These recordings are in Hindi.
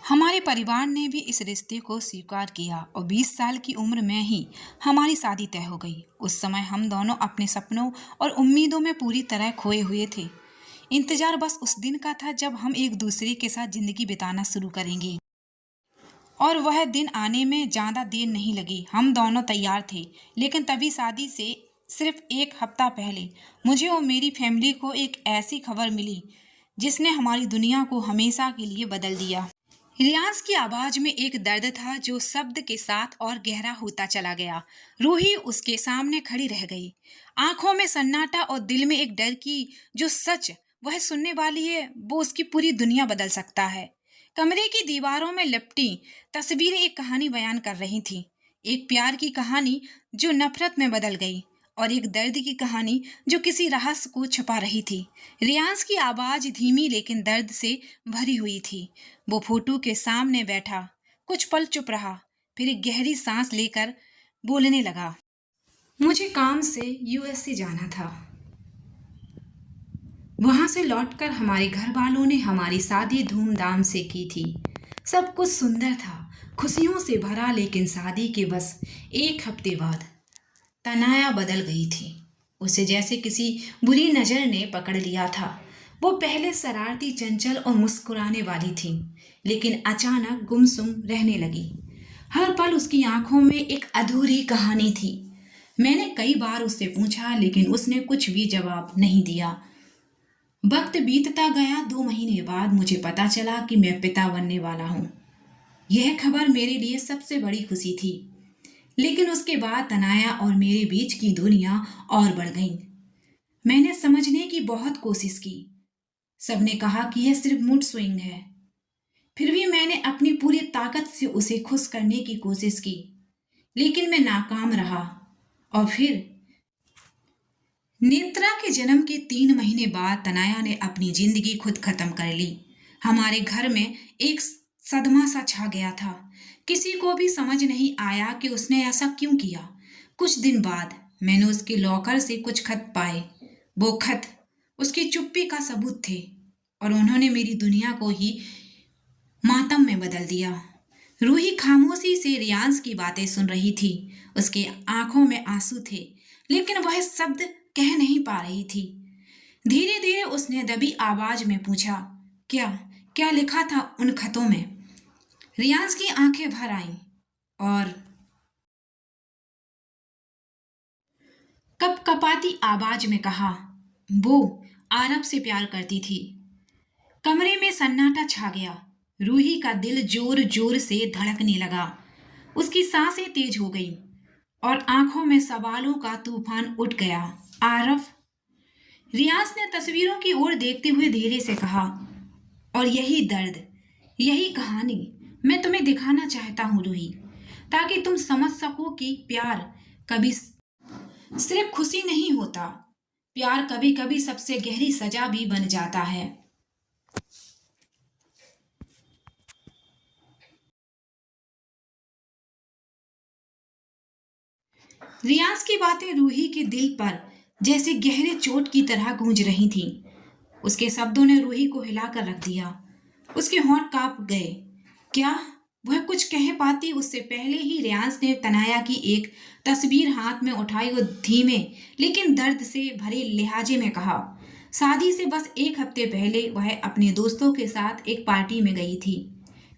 हमारे परिवार ने भी इस रिश्ते को स्वीकार किया और 20 साल की उम्र में ही हमारी शादी तय हो गई। उस समय हम दोनों अपने सपनों और उम्मीदों में पूरी तरह खोए हुए थे। इंतजार बस उस दिन का था जब हम एक दूसरे के साथ जिंदगी बिताना शुरू करेंगे। और वह दिन आने में ज़्यादा देर नहीं लगी। हम दोनों तैयार थे, लेकिन तभी शादी से सिर्फ एक हफ्ता पहले मुझे और मेरी फैमिली को एक ऐसी खबर मिली जिसने हमारी दुनिया को हमेशा के लिए बदल दिया। रियाज की आवाज में एक दर्द था जो शब्द के साथ और गहरा होता चला गया। रूही उसके सामने खड़ी रह गई, आंखों में सन्नाटा और दिल में एक डर की जो सच वह सुनने वाली है वो उसकी पूरी दुनिया बदल सकता है। कमरे की दीवारों में लिपटी तस्वीरें एक कहानी बयान कर रही थीं। एक प्यार की कहानी जो नफरत में बदल गई और एक दर्द की कहानी जो किसी रहस्य को छुपा रही थी। रियाज की आवाज धीमी लेकिन दर्द से भरी हुई थी। वो फोटो के सामने बैठा कुछ पल चुप रहा, फिर एक गहरी सांस लेकर बोलने लगा। मुझे काम से यूएसए जाना था। वहां से लौटकर हमारे घर वालों ने हमारी शादी धूमधाम से की थी। सब कुछ सुंदर था, खुशियों से भरा, लेकिन शादी के बस एक हफ्ते बाद तनाया बदल गई थी। उसे जैसे किसी बुरी नजर ने पकड़ लिया था। वो पहले शरारती, चंचल और मुस्कुराने वाली थी, लेकिन अचानक गुमसुम रहने लगी। हर पल उसकी आंखों में एक अधूरी कहानी थी। मैंने कई बार उससे पूछा, लेकिन उसने कुछ भी जवाब नहीं दिया। वक्त बीतता गया। 2 महीने बाद मुझे पता चला कि मैं पिता बनने वाला हूँ। यह खबर मेरे लिए सबसे बड़ी खुशी थी, लेकिन उसके बाद तनाया और मेरे बीच की दूरियां और बढ़ गईं। मैंने समझने की बहुत कोशिश की। सबने कहा कि यह सिर्फ मूड स्विंग है। फिर भी मैंने अपनी पूरी ताकत से उसे खुश करने की कोशिश की, लेकिन मैं नाकाम रहा। और फिर नेत्रा के जन्म के 3 महीने बाद तनाया ने अपनी जिंदगी खुद खत्म कर ली। हमारे घर में एक सदमा सा छा गया था। किसी को भी समझ नहीं आया कि उसने ऐसा क्यों किया। कुछ दिन बाद मैंने उसके लॉकर से कुछ खत पाए। वो खत उसकी चुप्पी का सबूत थे और उन्होंने मेरी दुनिया को ही मातम में बदल दिया। रूही खामोशी से रियांश की बातें सुन रही थी। उसके आंखों में आंसू थे, लेकिन वह शब्द कह नहीं पा रही थी। धीरे धीरे उसने दबी आवाज में पूछा, क्या क्या लिखा था उन खतों में? रियांश की आंखें भर आईं और कपकपाती आवाज में कहा, वो आरब से प्यार करती थी। कमरे में सन्नाटा छा गया। रूही का दिल जोर जोर से धड़कने लगा। उसकी सांसें तेज हो गईं और आंखों में सवालों का तूफान उठ गया। आरफ? रियाज ने तस्वीरों की ओर देखते हुए धीरे से कहा, और यही दर्द, यही कहानी मैं तुम्हें दिखाना चाहता हूँ रूही, ताकि तुम समझ सको कि प्यार कभी सिर्फ खुशी नहीं होता। प्यार कभी कभी सबसे गहरी सजा भी बन जाता है। रियाज की बातें रूही के दिल पर जैसे गहरे चोट की तरह गूंज रही थीं। उसके शब्दों ने रूही को हिलाकर रख दिया। उसके होंठ कांप गए। क्या वह कुछ कह पाती उससे पहले ही रियाज ने तनाया की एक तस्वीर हाथ में उठाई और धीमे लेकिन दर्द से भरे लहजे में कहा, शादी से बस एक हफ्ते पहले वह अपने दोस्तों के साथ एक पार्टी में गई थी।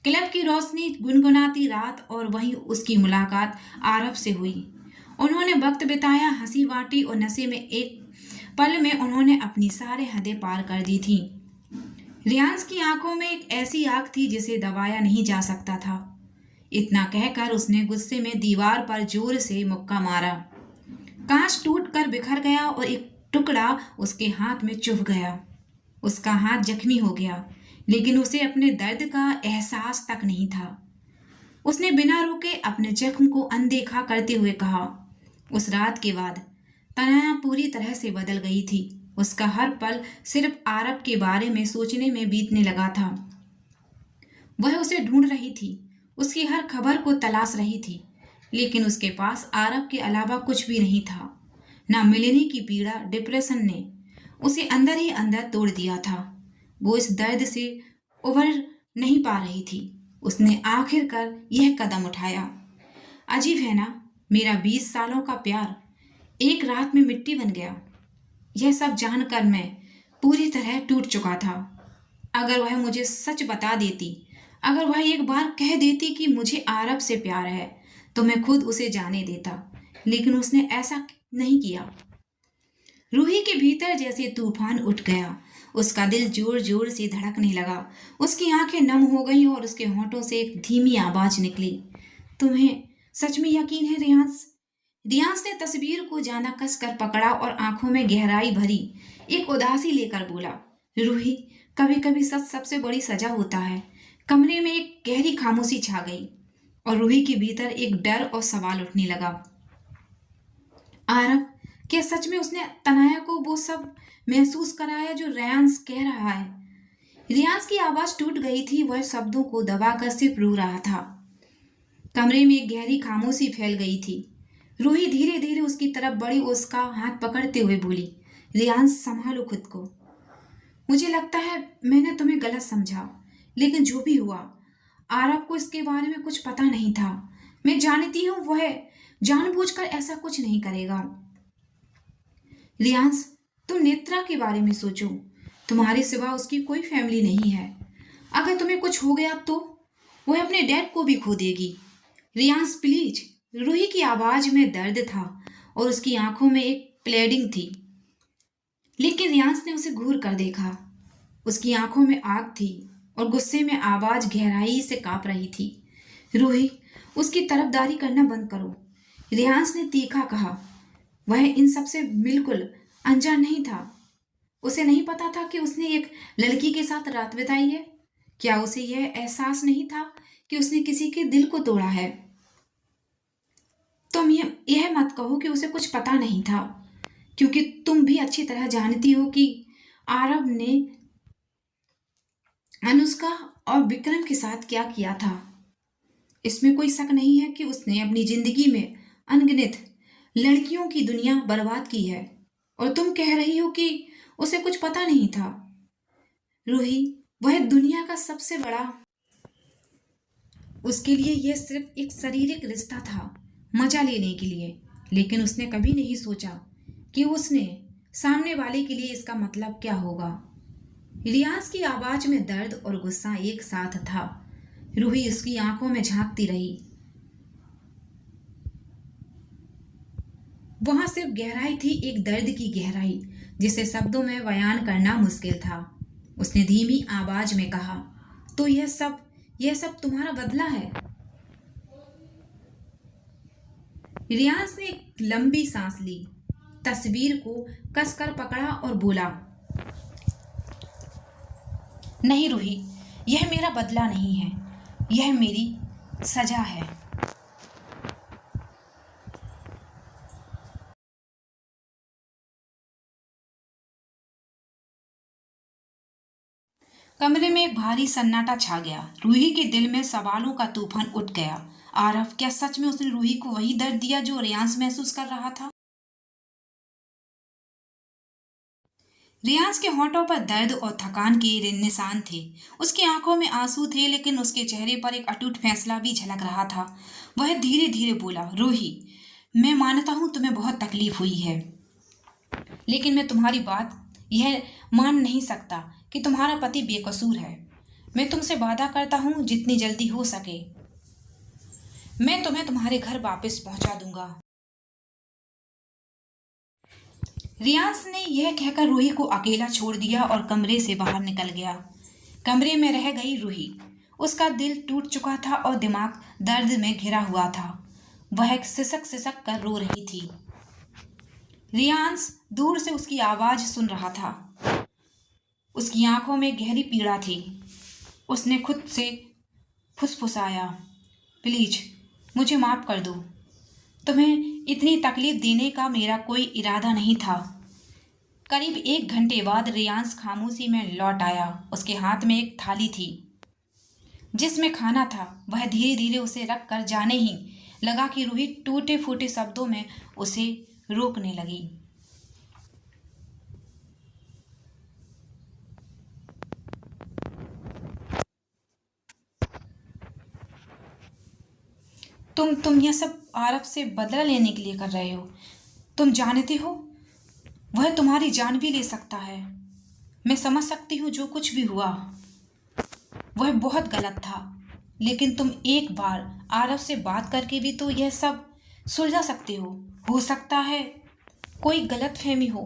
क्लब की रोशनी, गुनगुनाती रात और वहीं उसकी मुलाकात आरब से हुई। उन्होंने वक्त बिताया, हंसी बांटी और नशे में एक पल में उन्होंने अपनी सारे हदें पार कर दी थी। रियांश की आंखों में एक ऐसी आग थी जिसे दबाया नहीं जा सकता था। इतना कहकर उसने गुस्से में दीवार पर जोर से मुक्का मारा। कांच टूट कर बिखर गया और एक टुकड़ा उसके हाथ में चुभ गया। उसका हाथ जख्मी हो गया, लेकिन उसे अपने दर्द का एहसास तक नहीं था। उसने बिना रुके अपने जख्म को अनदेखा करते हुए कहा, उस रात के बाद तनाया पूरी तरह से बदल गई थी। उसका हर पल सिर्फ आरब के बारे में सोचने में बीतने लगा था। वह उसे ढूंढ रही थी, उसकी हर खबर को तलाश रही थी, लेकिन उसके पास आरब के अलावा कुछ भी नहीं था। ना मिलने की पीड़ा, डिप्रेशन ने उसे अंदर ही अंदर तोड़ दिया था। वो इस दर्द से उबर नहीं पा रही थी। उसने आखिरकार यह कदम उठाया। अजीब है ना, मेरा 20 सालों का प्यार एक रात में मिट्टी बन गया। यह सब जानकर मैं पूरी तरह टूट चुका था। अगर वह मुझे सच बता देती, अगर वह एक बार कह देती कि मुझे आरब से प्यार है, तो मैं खुद उसे जाने देता। लेकिन उसने ऐसा नहीं किया। रूही के भीतर जैसे तूफान उठ गया। उसका दिल जोर जोर से धड़कने लगा। उसकी आंखें नम हो गईं और उसके होंठों से एक धीमी आवाज निकली, तुम्हें सच में यकीन है रियांस? रियांस ने तस्वीर को जाना कस कर पकड़ा और आंखों में गहराई भरी एक उदासी लेकर बोला, रूही, कभी कभी सच सबसे बड़ी सजा होता है। कमरे में एक गहरी खामोशी छा गई और रूही के भीतर एक डर और सवाल उठने लगा। आरब, क्या सच में उसने तनाया को वो सब महसूस कराया जो रियांस कह रहा है? रियांस की आवाज टूट गई थी। वह शब्दों को दबाकर सिर्फ रो रहा था। कमरे में एक गहरी खामोशी फैल गई थी। रूही धीरे धीरे उसकी तरफ बढ़ी और उसका हाथ पकड़ते हुए बोली, रियांस, संभालो खुद को। मुझे लगता है मैंने तुम्हें गलत समझा, लेकिन जो भी हुआ, आरब को इसके बारे में कुछ पता नहीं था। मैं जानती हूँ वह जानबूझकर ऐसा कुछ नहीं करेगा। रियांस, तुम नेत्रा के बारे में सोचो। तुम्हारे सिवा उसकी कोई फैमिली नहीं है। अगर तुम्हें कुछ हो गया तो वह अपने डैड को भी खो देगी। रियांस प्लीज। रूही की आवाज में दर्द था और उसकी आंखों में एक प्लेडिंग थी। लेकिन रियांस ने उसे घूर कर देखा। उसकी आंखों में आग थी और गुस्से में आवाज गहराई से कांप रही थी। रूही, उसकी तरफदारी करना बंद करो, रियांस ने तीखा कहा। वह इन सब से बिल्कुल अनजान नहीं था। उसे नहीं पता था कि उसने एक लड़की के साथ रात बिताई है। क्या उसे यह एहसास नहीं था कि उसने किसी के दिल को तोड़ा है? तुम यह मत कहो कि उसे कुछ पता नहीं था, क्योंकि तुम भी अच्छी तरह जानती हो कि आरब ने अनुष्का और विक्रम के साथ क्या किया था। इसमें कोई शक नहीं है कि उसने अपनी जिंदगी में अनगिनत लड़कियों की दुनिया बर्बाद की है, और तुम कह रही हो कि उसे कुछ पता नहीं था। रूही, वह दुनिया का सबसे बड़ा, उसके लिए यह सिर्फ एक शारीरिक रिश्ता था, मजा लेने के लिए। लेकिन उसने कभी नहीं सोचा कि उसने सामने वाले के लिए इसका मतलब क्या होगा। रियाज की आवाज में दर्द और गुस्सा एक साथ था। रूही उसकी आंखों में झांकती रही। वहां सिर्फ गहराई थी, एक दर्द की गहराई जिसे शब्दों में बयान करना मुश्किल था। उसने धीमी आवाज में कहा, तो यह सब तुम्हारा बदला है? रियाज ने एक लंबी सांस ली, तस्वीर को कसकर पकड़ा और बोला, नहीं रूही, यह मेरा बदला नहीं है, यह मेरी सजा है। कमरे में एक भारी सन्नाटा छा गया। रूही के दिल में सवालों का तूफान उठ गया। आरफ, क्या सच में उसने रूही को वही दर्द दिया जो रियांस महसूस कर रहा था? रियांस के होंठों पर दर्द और थकान के निशान थे। उसकी आंखों में आंसू थे, लेकिन उसके चेहरे पर एक अटूट फैसला भी झलक रहा था। वह धीरे धीरे बोला, रूही, मैं मानता हूं तुम्हें बहुत तकलीफ हुई है, लेकिन मैं तुम्हारी बात यह मान नहीं सकता कि तुम्हारा पति बेकसूर है। मैं तुमसे वादा करता हूं, जितनी जल्दी हो सके मैं तुम्हें तुम्हारे घर वापस पहुंचा दूंगा। रियांस ने यह कहकर रूही को अकेला छोड़ दिया और कमरे से बाहर निकल गया। कमरे में रह गई रूही। उसका दिल टूट चुका था और दिमाग दर्द में घिरा हुआ था। वह सिसक सिसक कर रो रही थी। रियांस दूर से उसकी आवाज सुन रहा था। उसकी आंखों में गहरी पीड़ा थी। उसने खुद से फुसफुसाया, प्लीज मुझे माफ कर दो। तुम्हें इतनी तकलीफ देने का मेरा कोई इरादा नहीं था। करीब 1 घंटे बाद रियांस खामोशी में लौट आया। उसके हाथ में एक थाली थी जिसमें खाना था। वह धीरे धीरे उसे रख कर जाने ही लगा कि रूही टूटे फूटे शब्दों में उसे रोकने लगी। तुम यह सब आरब से बदला लेने के लिए कर रहे हो। तुम जानते हो वह तुम्हारी जान भी ले सकता है। मैं समझ सकती हूँ जो कुछ भी हुआ वह बहुत गलत था, लेकिन तुम एक बार आरब से बात करके भी तो यह सब सुलझा सकते हो। हो सकता है कोई गलत फहमी हो।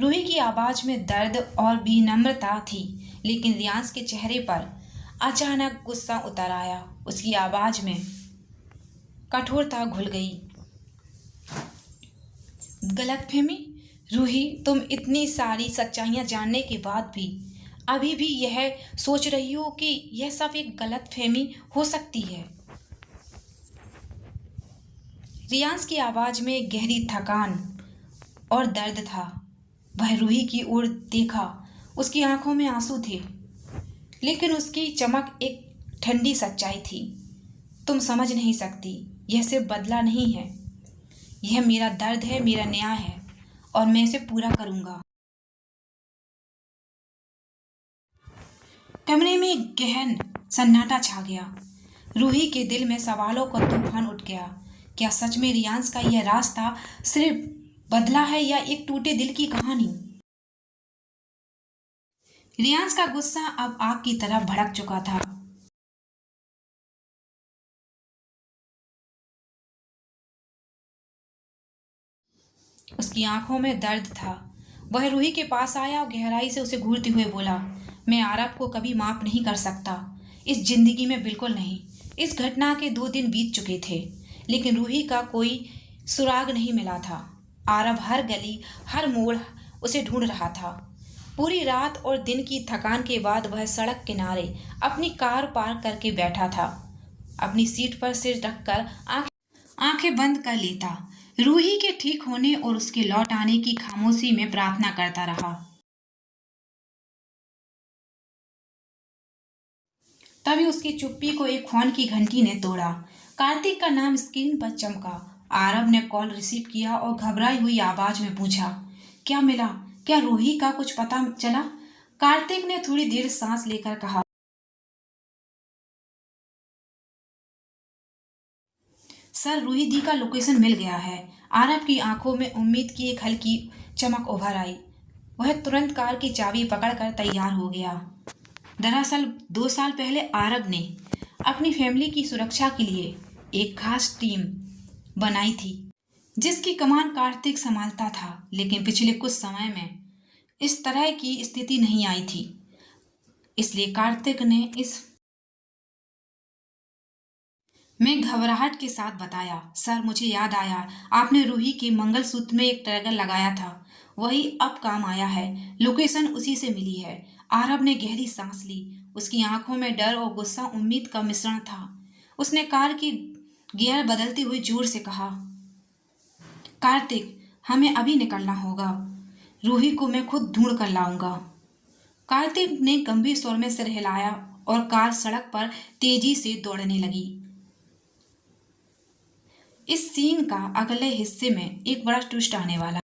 रूही की आवाज में दर्द और विनम्रता थी, लेकिन रियांस के चेहरे पर अचानक गुस्सा उतर आया। उसकी आवाज में कठोरता घुल गई। गलतफहमी? रूही, तुम इतनी सारी सच्चाइयां जानने के बाद भी अभी भी यह सोच रही हो कि यह सब एक गलतफहमी हो सकती है? रियांस की आवाज में गहरी थकान और दर्द था। वह रूही की ओर देखा। उसकी आंखों में आंसू थे, लेकिन उसकी चमक एक ठंडी सच्चाई थी। तुम समझ नहीं सकती, यह सिर्फ बदला नहीं है। यह मेरा दर्द है, मेरा न्याय है, और मैं इसे पूरा करूंगा। कमरे में गहन सन्नाटा छा गया। रूही के दिल में सवालों का तूफान उठ गया। क्या सच में रियांस का यह रास्ता सिर्फ बदला है या एक टूटे दिल की कहानी? रियांस का गुस्सा अब आग की तरह भड़क चुका था। उसकी आंखों में दर्द था। वह रूही के पास आया और गहराई से उसे घूरते हुए बोला, मैं आरब को कभी माफ नहीं कर सकता, इस जिंदगी में बिल्कुल नहीं। इस घटना के 2 दिन बीत चुके थे, लेकिन रूही का कोई सुराग नहीं मिला था। आरब हर गली हर मोड़ उसे ढूंढ रहा था। पूरी रात और दिन की थकान के बाद वह सड़क किनारे अपनी कार पार्क करके बैठा था। अपनी सीट पर सिर रखकर आंखें बंद कर लेता। रूही के ठीक होने और उसके लौट आने की खामोशी में प्रार्थना करता रहा। तभी उसकी चुप्पी को एक फोन की घंटी ने तोड़ा। कार्तिक का नाम स्क्रीन पर चमका। आरब ने कॉल रिसीव किया और घबराई हुई आवाज में पूछा, क्या मिला? क्या रूही का कुछ पता चला? कार्तिक ने थोड़ी देर सांस लेकर कहा, सर, रूही दी का लोकेशन मिल गया है। आरब की आंखों में उम्मीद की एक हल्की चमक उभर आई। वह तुरंत कार की चाबी पकड़कर तैयार हो गया। दरअसल 2 साल पहले आरब ने अपनी फैमिली की सुरक्षा के लिए एक खास टीम बनाई थी, जिसकी कमान कार्तिक संभालता था। लेकिन पिछले कुछ समय में इस तरह की स्थिति नहीं आई थी, इसलिए कार्तिक ने इस मैं घबराहट के साथ बताया, सर, मुझे याद आया, आपने रूही के मंगलसूत्र में एक ट्रैगर लगाया था, वही अब काम आया है। लोकेशन उसी से मिली है। आरब ने गहरी सांस ली। उसकी आंखों में डर और गुस्सा उम्मीद का मिश्रण था। उसने कार की गियर बदलते हुए जोर से कहा, कार्तिक, हमें अभी निकलना होगा। रूही को मैं खुद ढूंढ कर लाऊंगा। कार्तिक ने गंभीर स्वर में सिर हिलाया और कार सड़क पर तेजी से दौड़ने लगी। इस सीन का अगले हिस्से में एक बड़ा ट्विस्ट आने वाला